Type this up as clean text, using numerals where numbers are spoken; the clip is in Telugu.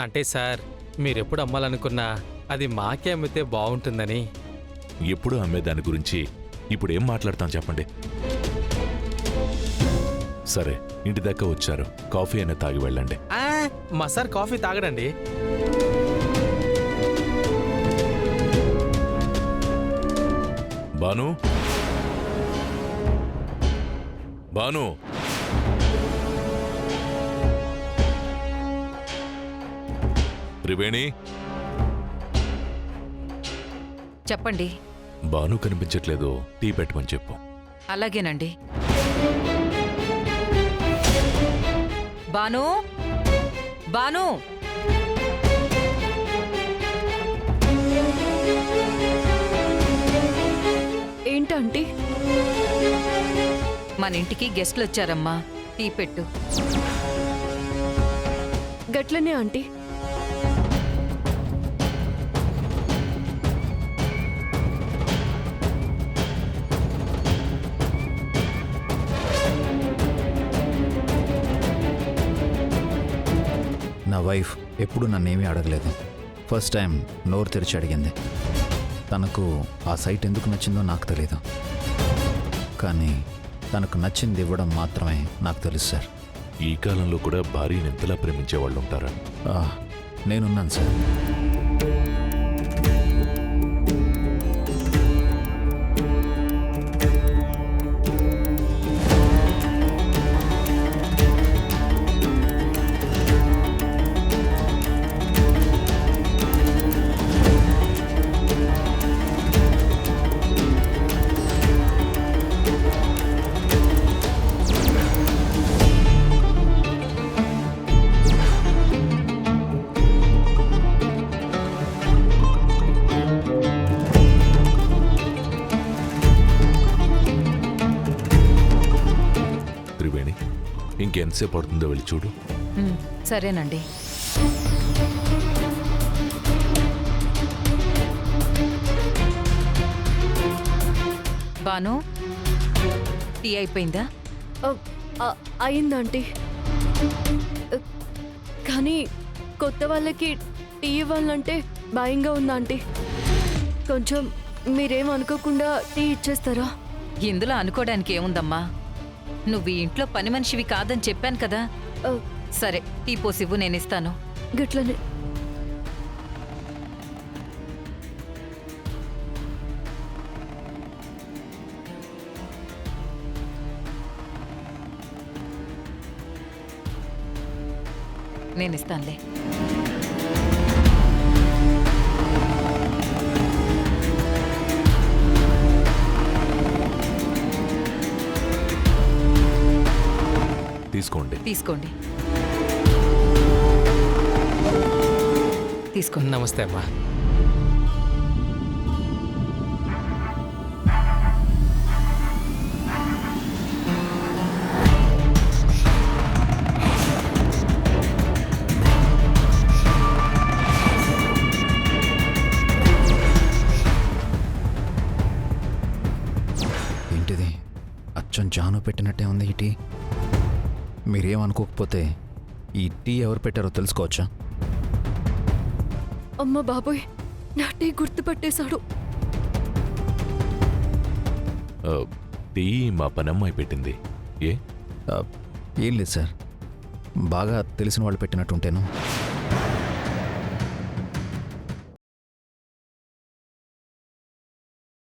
అంటే సార్ మీరెప్పుడు అమ్మాలనుకున్నా అది మాకే అమ్మితే బాగుంటుందని. ఎప్పుడు అమ్మే దాని గురించి ఇప్పుడేం మాట్లాడతాం చెప్పండి. సరే, ఇంటి దాకా వచ్చారు, కాఫీ అయినా తాగి వెళ్ళండి. మా సార్ కాఫీ తాగడండి. బాను, బాను, త్రివేణి, చెప్పండి. బాను కనిపించట్లేదు, టీ పెట్టమని చెప్పు. అలాగేనండి. బాను, బాను, ఏంటంటీ? మన ఇంటికి గెస్ట్లు వచ్చారమ్మా, టీ పెట్టు. గట్లనే ఆంటీ. నా వైఫ్ ఎప్పుడు నన్నేమీ అడగలేదు. ఫస్ట్ టైం నోరు తెరిచి అడిగింది. తనకు ఆ సైట్ ఎందుకు నచ్చిందో నాకు తెలీదు, కానీ తనకు నచ్చింది ఇవ్వడం మాత్రమే నాకు తెలుసు సార్. ఈ కాలంలో కూడా భార్యని ఎంతలా ప్రేమించే వాళ్ళు ఉంటారా? నేనున్నాను సార్. త్రివేణి, ఇంకెంతసేపు పడుతుందో వెళ్ళి చూడు. సరేనండి. బాను, టీ అయిపోయిందా? అయిందంటీ. కానీ కొత్త వాళ్ళకి టీ ఇవ్వాలంటే భయంగా ఉందాంటీ. కొంచెం మీరేం అనుకోకుండా టీ ఇచ్చేస్తారా? ఇందులో అనుకోవడానికి ఏముందమ్మా, నువ్వు ఈ ఇంట్లో పని మనిషివి కాదని చెప్పాను కదా. సరే, టీ పోసివ్వు, నేనిస్తాను. గట్లనే. నేనిస్తానులే. తీసుకోండి. తీసుకోండి, తీసుకోండి. నమస్తే అమ్మా. ఏంటిది? అచ్చం జాను పెట్టినట్టే ఉంది ఈ టీ. మీరేమనుకోకపోతే ఈ టీ ఎవరు పెట్టారో తెలుసుకోవచ్చా? అమ్మ బాబోయ్, నా టీ గుర్తుపట్టేశాడు. టీ మా పనమ్మాయి పెట్టింది. ఏ? ఏం లేదు సార్, బాగా తెలిసిన వాళ్ళు పెట్టినట్టుంటేను.